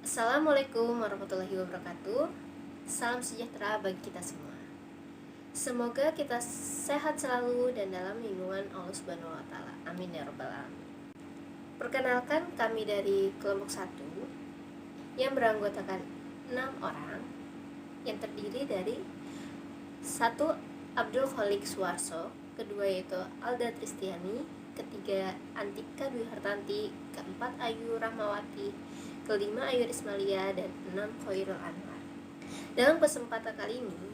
Assalamualaikum warahmatullahi wabarakatuh. Salam sejahtera bagi kita semua. Semoga kita sehat selalu dan dalam lindungan Allah Subhanahu wa taala. Amin ya rabbal alamin. Perkenalkan, kami dari kelompok 1 yang beranggotakan 6 orang yang terdiri dari 1. Abdul Kholik Suwarso, kedua yaitu Alda Tristiani, ketiga Antika Dwi Hartanti, keempat Ayu Rahmawati, kelima Ayu Rismalia, dan 6 Khairul Anwar. Dalam kesempatan kali ini,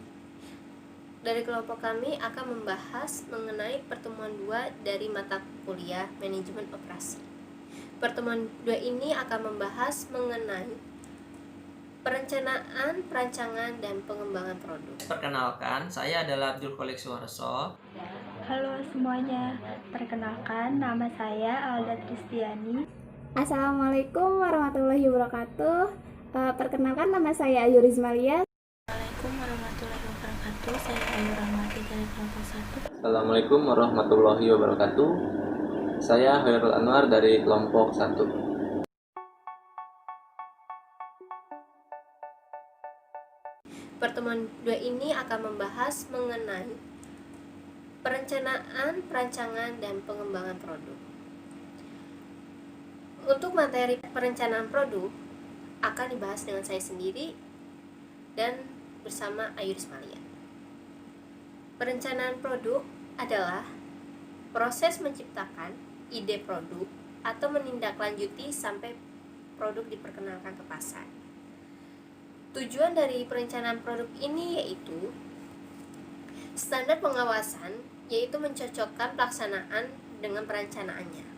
dari kelompok kami akan membahas mengenai pertemuan 2 dari mata kuliah Manajemen Operasi. Pertemuan 2 ini akan membahas mengenai perencanaan, perancangan, dan pengembangan produk. Perkenalkan, saya adalah Abdul Kholik Suwarso. Halo semuanya, perkenalkan nama saya Alda Tristiani. Assalamualaikum warahmatullahi wabarakatuh. Perkenalkan nama saya Ayu Rismalia. Assalamualaikum warahmatullahi wabarakatuh. Saya Ayu Rahmati dari kelompok 1. Assalamualaikum warahmatullahi wabarakatuh. Saya Khairul Anwar dari kelompok 1. Pertemuan 2 ini akan membahas mengenai perencanaan, perancangan, dan pengembangan produk. Untuk materi perencanaan produk akan dibahas dengan saya sendiri dan bersama Ayu Rismalia. Perencanaan produk adalah proses menciptakan ide produk atau menindaklanjuti sampai produk diperkenalkan ke pasar. Tujuan dari perencanaan produk ini yaitu standar pengawasan, yaitu mencocokkan pelaksanaan dengan perencanaannya.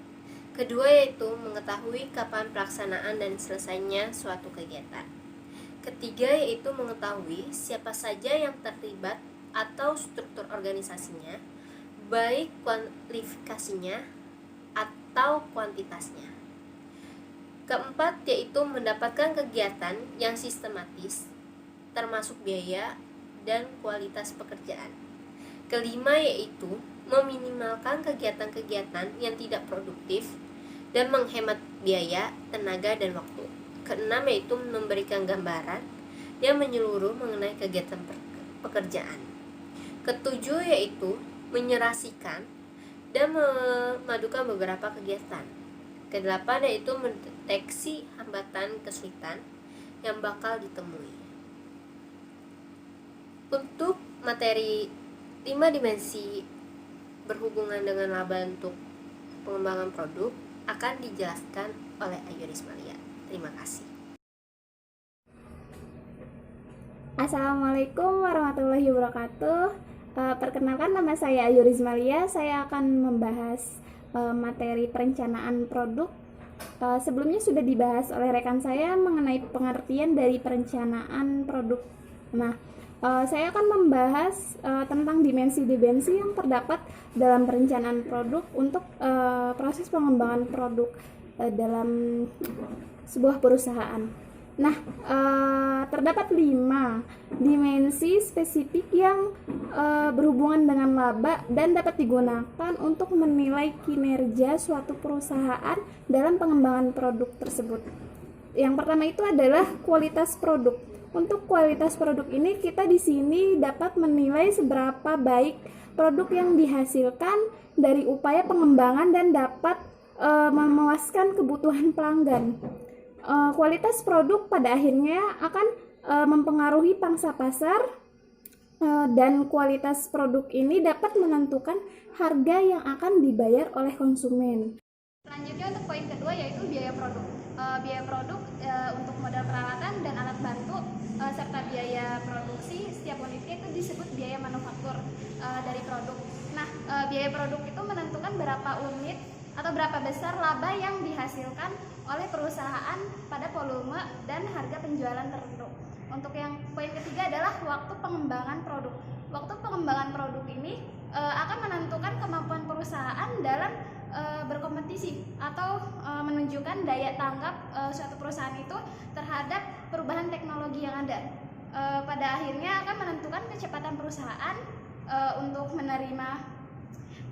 Kedua yaitu mengetahui kapan pelaksanaan dan selesainya suatu kegiatan. Ketiga yaitu mengetahui siapa saja yang terlibat atau struktur organisasinya, baik kualifikasinya atau kuantitasnya. Keempat yaitu mendapatkan kegiatan yang sistematis, termasuk biaya dan kualitas pekerjaan. Kelima yaitu meminimalkan kegiatan-kegiatan yang tidak produktif dan menghemat biaya, tenaga, dan waktu. Keenam yaitu memberikan gambaran yang menyeluruh mengenai kegiatan pekerjaan. Ketujuh yaitu menyerasikan dan memadukan beberapa kegiatan. Kedelapan yaitu mendeteksi hambatan kesulitan yang bakal ditemui. Untuk materi 5 dimensi berhubungan dengan laba untuk pengembangan produk akan dijelaskan oleh Ayu Rismalia. Terima kasih. Assalamualaikum warahmatullahi wabarakatuh. Perkenalkan nama saya Ayu Rismalia. Saya akan membahas materi perencanaan produk. Sebelumnya sudah dibahas oleh rekan saya mengenai pengertian dari perencanaan produk. Nah, saya akan membahas tentang dimensi-dimensi yang terdapat dalam perencanaan produk untuk proses pengembangan produk dalam sebuah perusahaan. Nah, terdapat 5 dimensi spesifik yang berhubungan dengan laba dan dapat digunakan untuk menilai kinerja suatu perusahaan dalam pengembangan produk tersebut. Yang pertama itu adalah kualitas produk. Untuk kualitas produk ini kita di sini dapat menilai seberapa baik produk yang dihasilkan dari upaya pengembangan dan dapat memuaskan kebutuhan pelanggan. Kualitas produk pada akhirnya akan mempengaruhi pangsa pasar dan kualitas produk ini dapat menentukan harga yang akan dibayar oleh konsumen. Selanjutnya untuk poin kedua yaitu biaya produk. Biaya produk untuk modal peralatan dan alat bantu serta biaya produksi setiap unitnya itu disebut biaya manufaktur dari produk. Nah, biaya produk itu menentukan berapa unit atau berapa besar laba yang dihasilkan oleh perusahaan pada volume dan harga penjualan tertentu. Untuk yang poin ketiga adalah waktu pengembangan produk. Waktu pengembangan produk ini akan menentukan kemampuan perusahaan dalam berkompetisi atau menunjukkan daya tanggap suatu perusahaan itu terhadap perubahan teknologi yang ada. Pada akhirnya akan menentukan kecepatan perusahaan untuk menerima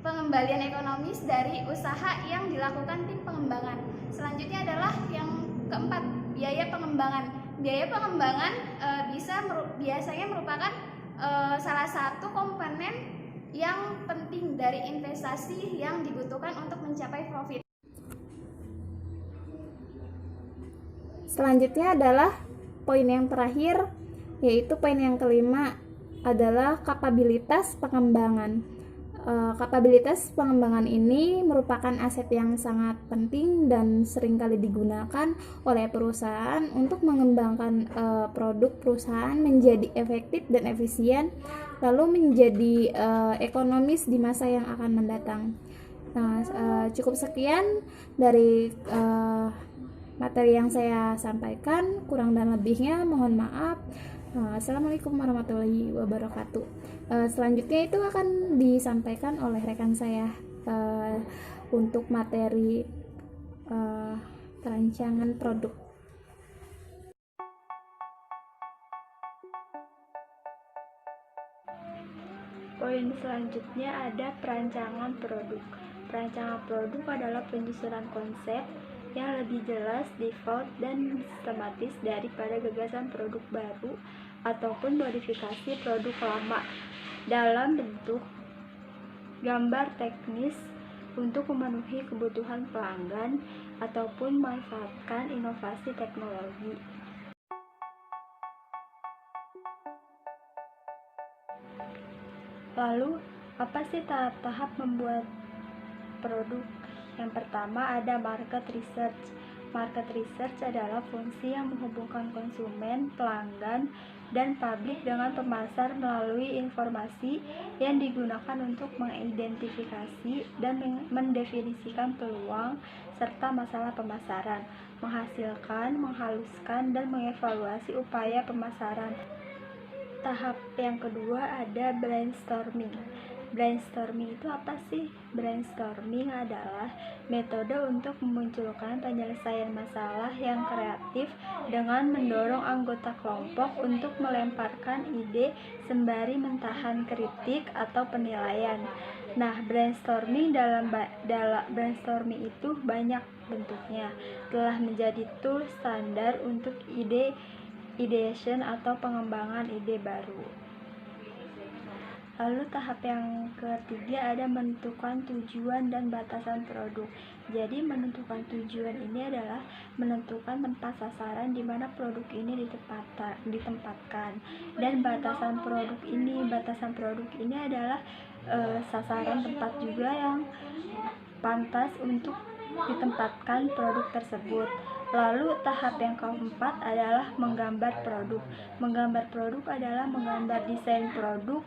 pengembalian ekonomis dari usaha yang dilakukan tim pengembangan. Selanjutnya adalah yang keempat, biaya pengembangan pengembangan. Biaya pengembangan biasanya merupakan salah satu komponen yang penting dari investasi yang dibutuhkan untuk mencapai profit. Selanjutnya adalah poin yang terakhir, yaitu poin yang kelima adalah kapabilitas pengembangan. Kapabilitas pengembangan ini merupakan aset yang sangat penting dan seringkali digunakan oleh perusahaan untuk mengembangkan produk perusahaan menjadi efektif dan efisien, lalu menjadi ekonomis di masa yang akan mendatang. Nah, cukup sekian dari materi yang saya sampaikan, kurang dan lebihnya mohon maaf. Assalamualaikum warahmatullahi wabarakatuh. Selanjutnya itu akan disampaikan oleh rekan saya untuk materi perancangan produk. Poin selanjutnya ada perancangan produk. Perancangan produk adalah penyusunan konsep yang lebih jelas, default, dan sistematis daripada gagasan produk baru ataupun modifikasi produk lama dalam bentuk gambar teknis untuk memenuhi kebutuhan pelanggan ataupun memanfaatkan inovasi teknologi. Lalu, apa sih tahap-tahap membuat produk? Yang pertama ada market research. Market research adalah fungsi yang menghubungkan konsumen, pelanggan, dan publik dengan pemasar melalui informasi yang digunakan untuk mengidentifikasi dan mendefinisikan peluang serta masalah pemasaran, menghasilkan, menghaluskan, dan mengevaluasi upaya pemasaran. Tahap yang kedua ada brainstorming. Brainstorming itu apa sih? Brainstorming adalah metode untuk memunculkan penyelesaian masalah yang kreatif dengan mendorong anggota kelompok untuk melemparkan ide sembari mentahan kritik atau penilaian. Nah, brainstorming brainstorming itu banyak bentuknya, telah menjadi tool standar untuk ideation atau pengembangan ide baru. Lalu tahap yang ketiga ada menentukan tujuan dan batasan produk. Jadi menentukan tujuan ini adalah menentukan tempat sasaran di mana produk ini ditempatkan. Dan batasan produk ini adalah sasaran tempat juga yang pantas untuk ditempatkan produk tersebut. Lalu tahap yang keempat adalah menggambar produk. Menggambar produk adalah menggambar desain produk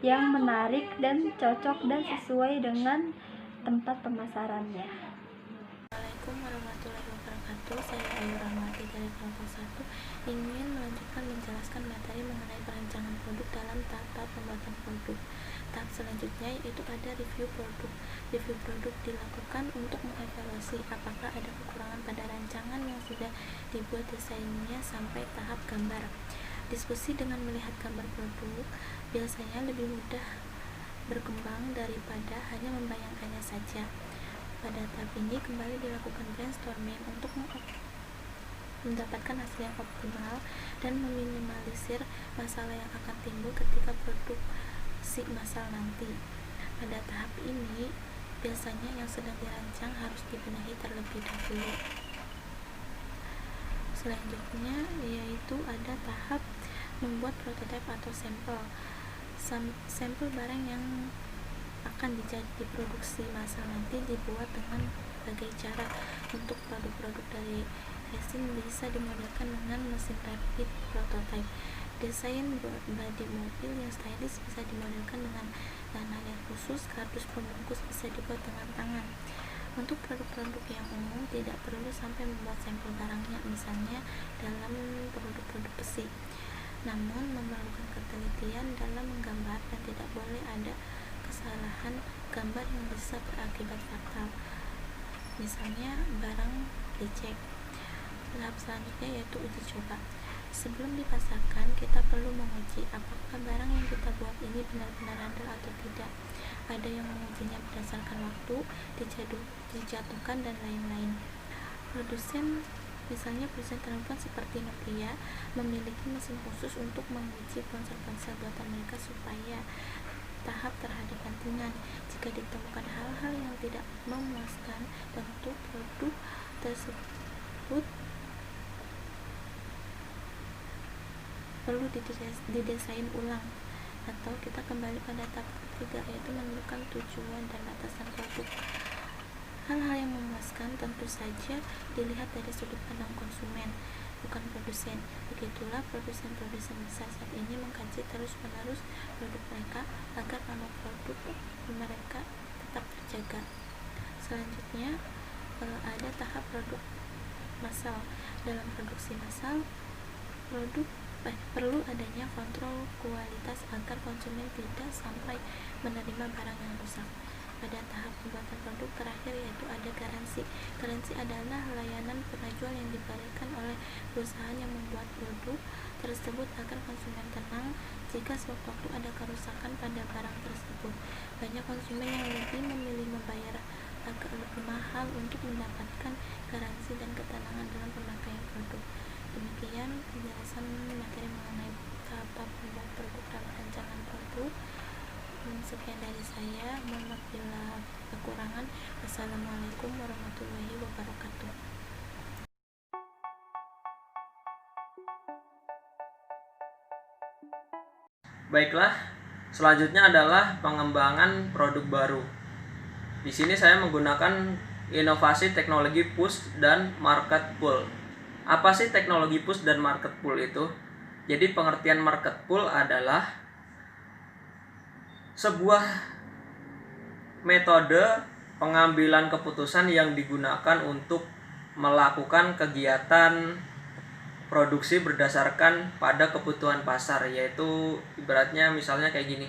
yang menarik dan cocok dan sesuai dengan tempat pemasarannya. Assalamualaikum warahmatullahi wabarakatuh. Saya Ayu Rahmati dari kelompok 1 ingin melanjutkan menjelaskan materi mengenai perancangan produk dalam tahap pembuatan produk. Tahap selanjutnya yaitu ada review produk. Review produk dilakukan untuk mengevaluasi apakah ada kekurangan pada rancangan yang sudah dibuat desainnya sampai tahap gambar. Diskusi dengan melihat gambar produk biasanya lebih mudah berkembang daripada hanya membayangkannya saja. Pada tahap ini kembali dilakukan brainstorming untuk mendapatkan hasil yang optimal dan meminimalisir masalah yang akan timbul ketika produksi massal nanti. Pada tahap ini biasanya yang sedang dirancang harus dibenahi terlebih dahulu. Selanjutnya yaitu ada tahap membuat prototipe atau sampel. Sampel barang yang akan diproduksi massal nanti dibuat dengan berbagai cara. Untuk produk-produk dari resin bisa dimodelkan dengan mesin rapid prototype. Desain bodi mobil yang stylish bisa dimodelkan dengan dana yang khusus. Kardus pembungkus bisa dibuat dengan tangan. Untuk produk-produk yang umum tidak perlu sampai membuat sampel barangnya, misalnya dalam produk-produk besi. Namun memerlukan ketelitian dalam menggambar dan tidak boleh ada kesalahan gambar yang bisa berakibat fatal, misalnya barang lecek. Tahap selanjutnya yaitu uji coba. Sebelum dipasarkan, kita perlu menguji apakah barang yang kita buat ini benar-benar handal atau tidak. Ada yang mengujinya berdasarkan waktu, dijatuhkan, dan lain-lain. Produsen Misalnya perusahaan telepon seperti Nokia memiliki mesin khusus untuk menguji ponsel-ponsel buatan mereka supaya tahap terhadap bantingan. Jika ditemukan hal-hal yang tidak memuaskan, tentu produk tersebut perlu didesain ulang. Atau kita kembali pada tahap ketiga, yaitu menentukan tujuan dan batasan produk. Hal-hal yang memuaskan tentu saja dilihat dari sudut pandang konsumen, bukan produsen. Begitulah produsen-produsen besar saat ini mengkaji terus-menerus produk mereka agar nama produk mereka tetap terjaga. Selanjutnya ada tahap produk massal. Dalam produksi massal, perlu adanya kontrol kualitas agar konsumen tidak sampai menerima barang yang rusak. Pada tahap pembuatan produk terakhir, yaitu ada garansi. Garansi adalah layanan pengajuan yang diberikan oleh perusahaan yang membuat produk tersebut agar konsumen tenang jika sewaktu ada kerusakan pada barang tersebut. Banyak konsumen yang lebih memilih membayar agak lebih mahal untuk mendapatkan garansi dan ketenangan dalam pemakaian produk. Demikian penjelasan materi mengenai tahap pembuat produk dan perancangan produk. Sekian dari saya, mohon maaf bila kekurangan. Wassalamualaikum warahmatullahi wabarakatuh. Baiklah, selanjutnya adalah pengembangan produk baru. Di sini saya menggunakan inovasi teknologi push dan market pull. Apa sih teknologi push dan market pull itu? Jadi pengertian market pull adalah sebuah metode pengambilan keputusan yang digunakan untuk melakukan kegiatan produksi berdasarkan pada kebutuhan pasar, yaitu ibaratnya misalnya kayak gini.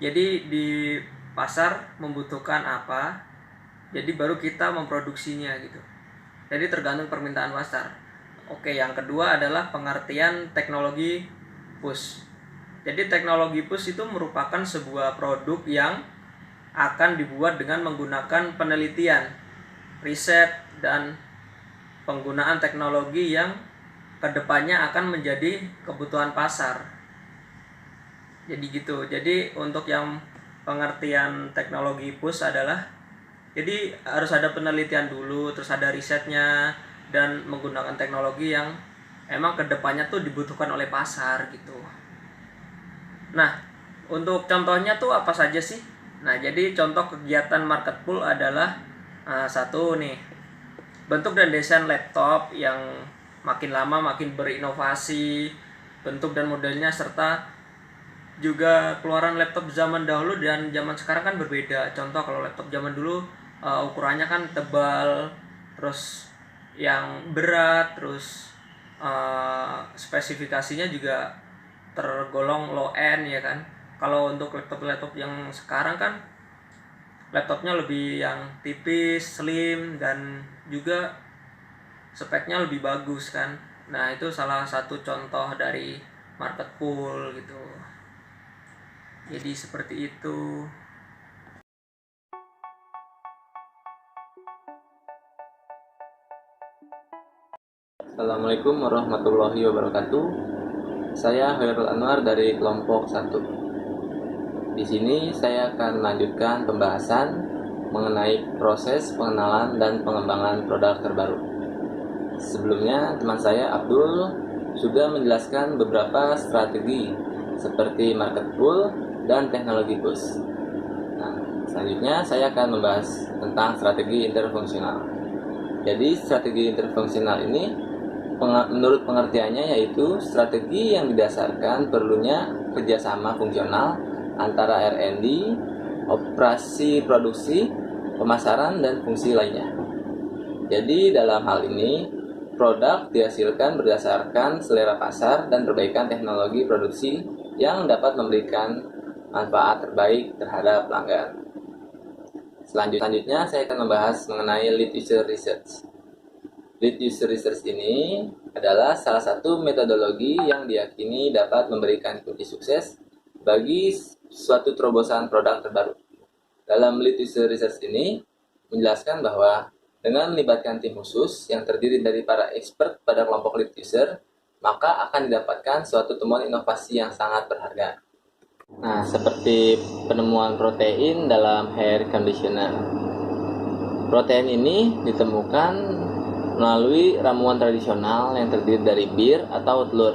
Jadi di pasar membutuhkan apa, jadi baru kita memproduksinya gitu. Jadi tergantung permintaan pasar. Oke, yang kedua adalah pengertian teknologi push. Jadi teknologi push itu merupakan sebuah produk yang akan dibuat dengan menggunakan penelitian, riset, dan penggunaan teknologi yang kedepannya akan menjadi kebutuhan pasar. Jadi gitu. Jadi untuk yang pengertian teknologi push adalah, jadi harus ada penelitian dulu, terus ada risetnya, dan menggunakan teknologi yang emang kedepannya tuh dibutuhkan oleh pasar gitu. Nah, untuk contohnya tuh apa saja sih? Nah, jadi contoh kegiatan market pull adalah satu nih, bentuk dan desain laptop yang makin lama makin berinovasi, bentuk dan modelnya, serta juga keluaran laptop zaman dahulu dan zaman sekarang kan berbeda. Contoh kalau laptop zaman dulu ukurannya kan tebal, terus yang berat, terus spesifikasinya juga tergolong low end ya kan. Kalau untuk laptop yang sekarang kan laptopnya lebih yang tipis, slim, dan juga speknya lebih bagus kan. Nah, itu salah satu contoh dari market pull gitu. Jadi seperti itu. Assalamualaikum warahmatullahi wabarakatuh. Saya Hairul Anwar dari kelompok 1. Di sini saya akan melanjutkan pembahasan mengenai proses pengenalan dan pengembangan produk terbaru. Sebelumnya, teman saya Abdul sudah menjelaskan beberapa strategi seperti market pull dan teknologi push. Nah, selanjutnya saya akan membahas tentang strategi interfungsional. Jadi, strategi interfungsional ini menurut pengertiannya yaitu strategi yang didasarkan perlunya kerjasama fungsional antara R&D, operasi produksi, pemasaran, dan fungsi lainnya. Jadi dalam hal ini, produk dihasilkan berdasarkan selera pasar dan perbaikan teknologi produksi yang dapat memberikan manfaat terbaik terhadap pelanggan. Selanjutnya saya akan membahas mengenai lead user research. Lead user research ini adalah salah satu metodologi yang diyakini dapat memberikan kunci sukses bagi suatu terobosan produk terbaru. Dalam lead user research ini menjelaskan bahwa Dengan melibatkan tim khusus yang terdiri dari para expert pada kelompok lead user, maka akan didapatkan suatu temuan inovasi yang sangat berharga. Nah, seperti penemuan protein dalam hair conditioner. Protein ini ditemukan melalui ramuan tradisional yang terdiri dari bir atau telur.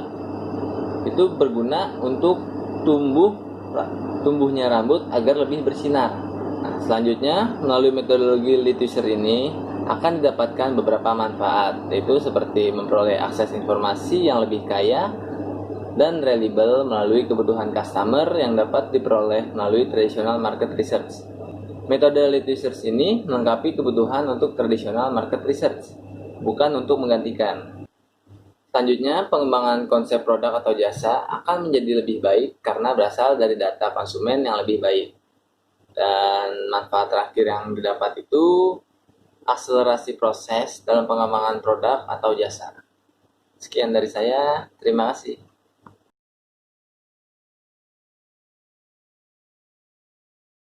Itu berguna untuk tumbuhnya rambut agar lebih bersinar. Nah, selanjutnya, melalui metodologi lead user ini akan didapatkan beberapa manfaat, yaitu seperti memperoleh akses informasi yang lebih kaya dan reliable melalui kebutuhan customer yang dapat diperoleh melalui traditional market research. Metode lead research ini melengkapi kebutuhan untuk traditional market research, bukan untuk menggantikan. Selanjutnya, pengembangan konsep produk atau jasa akan menjadi lebih baik karena berasal dari data konsumen yang lebih baik. Dan manfaat terakhir yang didapat itu akselerasi proses dalam pengembangan produk atau jasa. Sekian dari saya, terima kasih.